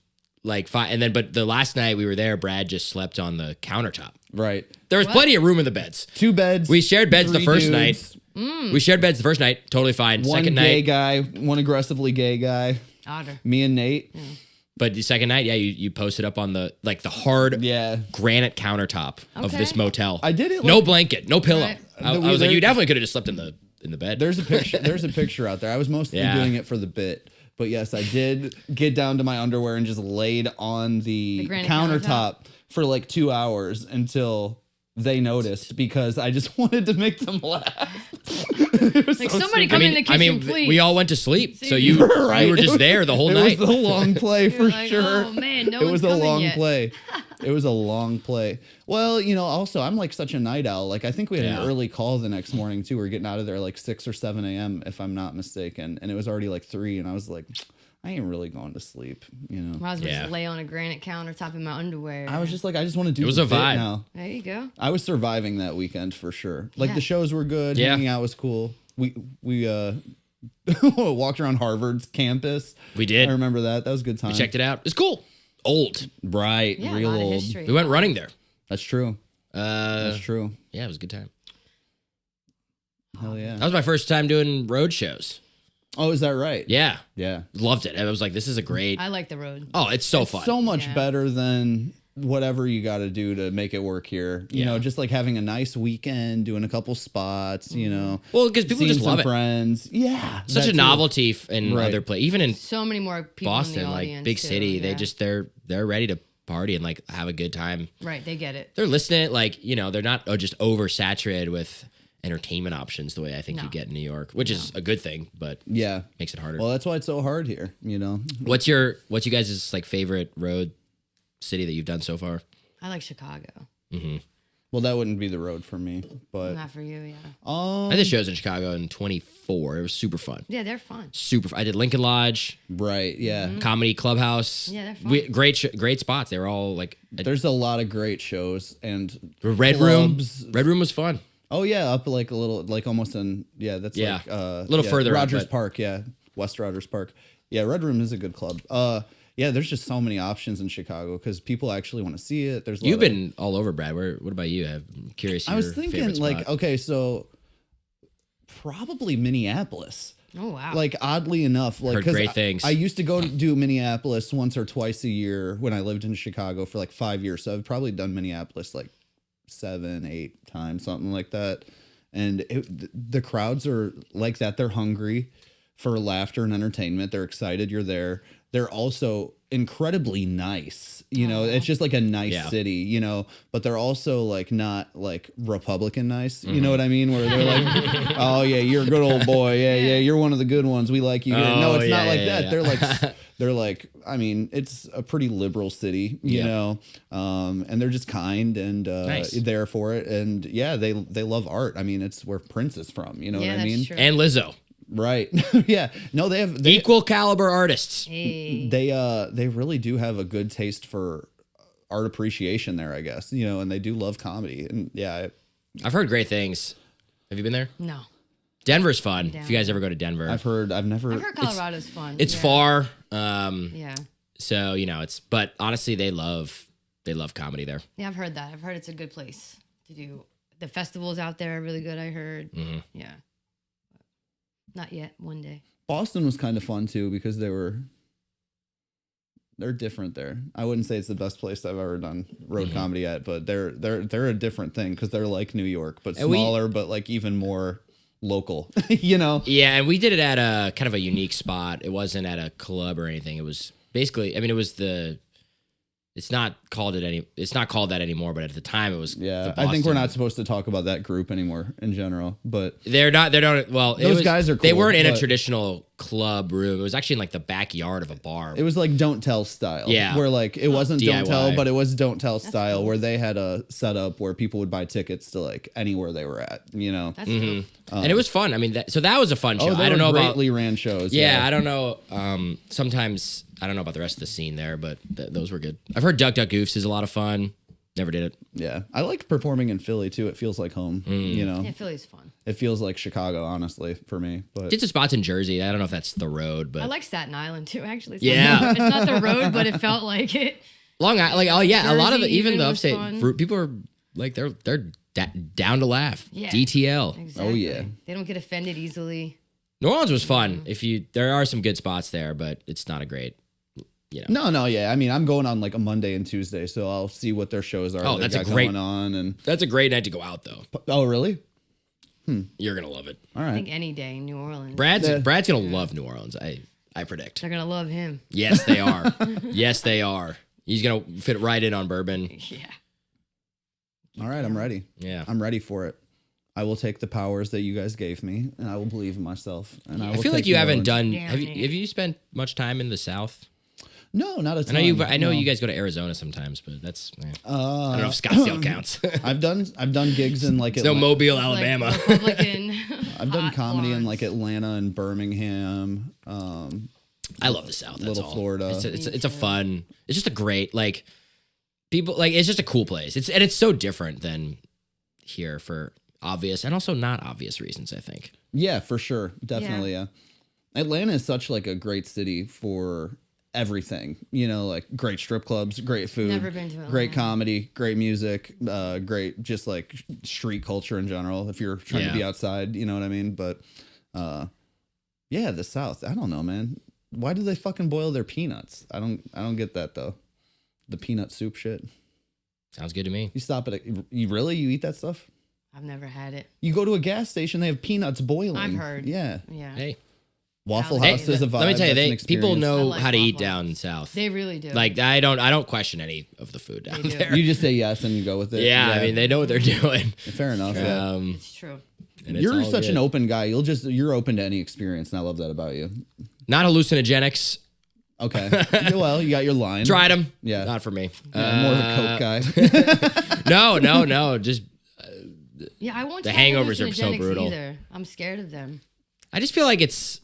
like fine, and then but the last night we were there, Brad just slept on the countertop. Right. There was What? plenty of room in the beds. 2 beds. We shared beds the 3 first dudes, night. We shared beds the first night, totally fine. One Second gay night, guy, one aggressively gay guy. Otter. Me and Nate. but the second night, you posted up on the hard Yeah. granite countertop of Okay. this motel. I did it. No like- blanket, no pillow. Right. I was like, you definitely could have just slept in the bed. There's a picture. There's a picture out there. I was mostly Yeah. doing it for the bit, but yes, I did get down to my underwear and just laid on the granite countertop for like 2 hours until they noticed because I just wanted to make them laugh. It was Like so somebody stupid. come in the kitchen, please. we all went to sleep, so See? you Right. were just there the whole It night. was a long play for You're like, sure. oh, man, no it was one's a coming long yet. play. It was a long play. Well, also, I'm like such a night owl. Like, I think we had Yeah. an early call the next morning too. We were getting out of there like 6 or 7 a.m. if I'm not mistaken, and it was already like 3. And I was like, I ain't really going to sleep. Might as well Yeah. just lay on a granite countertop in my underwear. I was just like, I just want to do. It was the a bit vibe. now. There you go. I was surviving that weekend for sure. Like Yeah. the shows were good. Yeah. Hanging out was cool. We walked around Harvard's campus. We did. I remember that. That was a good time. Checked it out. It's cool. Old. Right. Yeah, Real a lot old. of history. We went running there. That's true. Uh, That's true. yeah, it was a good time. Hell yeah. That was my first time doing road shows. Oh, is that right? Yeah, Yeah. loved it. I was like, this is a great. I like the road. Oh, it's so fun. So much Yeah. better than whatever you got to do to make it work here. You Yeah. know, just like having a nice weekend, doing a couple spots, Well, because people seeing just some love it. friends. Yeah. Such that a too. novelty in Right. other places, even in So many more people in Boston, the like audience, big too, city. yeah. They're ready to party and like have a good time. Right, they get it. They're listening, like they're not just oversaturated with entertainment options the way I think No. you get in New York, which is a good thing, but Yeah. makes it harder. Well, that's why it's so hard here, What's you guys' like favorite road city that you've done so far? I like Chicago. Well, that wouldn't be the road for me, but Not for you, yeah. I did shows in Chicago in 24. It was super fun. Yeah, they're fun. I did Lincoln Lodge, right, yeah. Comedy Clubhouse. Yeah, they're fun. Great spots. They were all like There's a lot of great shows and Red clubs. Room. Red Room was fun. Oh yeah, up like a little, like almost that's Yeah. like A little yeah, further up, Rogers but- Park, yeah, West Rogers Park. Yeah, Red Room is a good club. Yeah, there's just so many options in Chicago because people actually want to see it. There's a lot You've of- been all over, Brad. What about you? I'm curious. I was your thinking favorite like, spot. okay, so probably Minneapolis. Oh, wow. Like oddly enough, like Heard 'cause great things. I used to go to do Minneapolis once or twice a year when I lived in Chicago for like 5 years. So I've probably done Minneapolis like 7, 8 times, something like that. And the crowds are like that. They're hungry for laughter and entertainment. They're excited you're there. They're also incredibly nice. It's just like a nice Yeah. city, but they're also like not like Republican nice. You know what I mean? Where they're like, oh yeah, you're a good old boy. Yeah, you're one of the good ones. We like you here. No, Oh, it's not yeah, like yeah, that. yeah. They're like, I mean, it's a pretty liberal city, you Yeah. know, and they're just kind and Nice. there for it. And yeah, they love art. I mean, it's where Prince is from. You know Yeah, what I that's mean? true. And Lizzo, Right. Yeah. No, they equal caliber artists. Hey. they really do have a good taste for art appreciation there, I guess, and they do love comedy. And yeah, I've heard great things. Have you been there? No. Denver's fun. Down. If you guys ever go to Denver, I've never, I've heard Colorado's fun. it's yeah. far. Yeah. So but honestly, they love comedy there. Yeah, I've heard that. I've heard it's a good place to do. The festivals out there are really good, I heard. Mm-hmm. Yeah. Not yet. One day. Boston was kind of fun too because they're different there. I wouldn't say it's the best place I've ever done road comedy at, but they're a different thing because they're like New York, but And smaller, but like even more local, you know? Yeah, and we did it at a kind of a unique spot. It wasn't at a club or anything. It was basically, I mean, it's not called it it's not called that anymore, but at the time it was. Yeah, the I think we're Boston. not supposed to talk about that group anymore in general, but They're not. Well, Those guys are They cool, weren't in a but- traditional club room. It was actually in like the backyard of a bar. it was like Don't Tell style. Yeah. Where like it wasn't Don't DIY. Tell, but it was Don't Tell style where they had a setup where people would buy tickets to like anywhere they were at, you know. That's cool. And it was fun. I mean, that was a fun show. Oh, they I don't were know about. greatly ran shows. Yeah, I don't know. Sometimes I don't know about the rest of the scene there, but those were good. I've heard Duck Duck Goofs is a lot of fun. Never did it. Yeah. I like performing in Philly too. It feels like home, you know. Yeah, Philly's fun. It feels like Chicago, honestly, for me. But Did some spots in Jersey. I don't know if that's the road, but I like Staten Island too. Actually, Yeah. it's not the road, but it felt like it. Long Island. Like, oh yeah, a lot of Jersey even the even was upstate fun. people are like they're down to laugh. Yeah. DTL. Exactly. Oh, yeah. They don't get offended easily. New Orleans was fun. There are some good spots there, but it's not a great. no, yeah. I mean, I'm going on like a Monday and Tuesday, so I'll see what their shows are. Oh, they've that's a got great- going on. And That's a great night to go out though. oh, really? You're gonna love it. All I right. think any day in New Orleans, Brad's Yeah. Brad's gonna love New Orleans. I predict. they're gonna love him. Yes, they are. Yes, they are. He's gonna fit right in on bourbon. Yeah. All right, I'm ready. Yeah. I'm ready for it. I will take the powers that you guys gave me, and I will believe in myself. And I I will feel like take you New haven't Orleans. done. Yeah, Have man. you spent much time in the South? No, not a I ton. know you. I know no. you guys go to Arizona sometimes, but that's. I don't know if Scottsdale counts. I've done gigs in like It's no Mobile, Like Alabama. Republican. I've done hot comedy in like blondes. Atlanta and Birmingham. I love the South. That's Little all. Florida. It's a fun. It's just a great like. People like it's just a cool place. It's so different than here for obvious and also not obvious reasons. I think. Yeah, for sure, definitely. Yeah. Atlanta is such like a great city for everything. You know, like great strip clubs, great food, Never been to great Atlanta. comedy, great music, great just like street culture in general. If you're trying to be outside, you know what I mean. But yeah, the South. I don't know, man. Why do they fucking boil their peanuts? I don't get that though. The peanut soup shit. Sounds good to me. You stop at you eat that stuff? I've never had it. You go to a gas station, they have peanuts boiling. I've heard. Yeah. Yeah. Hey, Waffle Hey, House is a vibe. let me tell you, That's an people experience. I know like how to eat waffles. down south. They really do. Like I don't question any of the food down They do. there. You just say yes and you go with it. Yeah, I mean they know what they're doing. fair enough. Yeah. it's true. And it's You're all such good. an open guy. You're open to any experience, and I love that about you. Not hallucinogenics. Okay. Well, you got your line. Tried them. Yeah. Not for me. Yeah, more of a coke guy. No. Just Yeah, I won't. The try hangovers are so hallucinogenics brutal. Either. I'm scared of them. I just feel like it's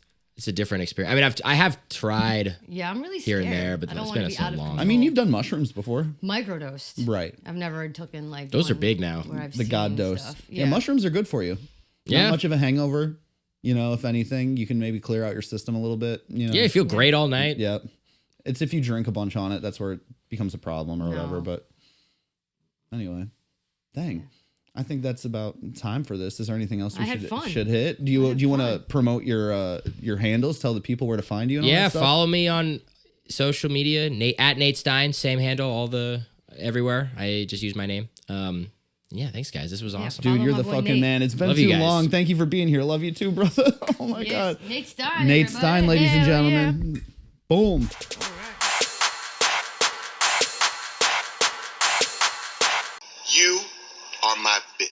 a different experience. I mean, I have tried. Yeah, I'm really Here scared. and there, but I don't it's wanna been be so out of long. control. I mean, you've done mushrooms before, microdosed. right? I've never taken like Those are one big now. Where I've The seen God dose. stuff. Yeah, mushrooms are good for you. Yeah. Not much of a hangover. You know, if anything, you can maybe clear out your system a little bit. You know. Yeah, you feel great all night. Yeah. It's if you drink a bunch on it, that's where it becomes a problem or whatever. No. But anyway, dang. I think that's about time for this. Is there anything else we I had fun. should hit? Do you want to promote your handles? Tell the people where to find you. And all Yeah, that stuff? follow me on social media. At Nate Stein, same handle, everywhere. I just use my name. Yeah, thanks guys. This was awesome. Dude, Follow you're my the boy fucking Nate. man. It's been Love you too guys. long. Thank you for being here. Love you too, brother. Oh my Yes, god. Nate Stein. Nate everybody. Stein, ladies and Hell gentlemen. Boom. You are my bitch.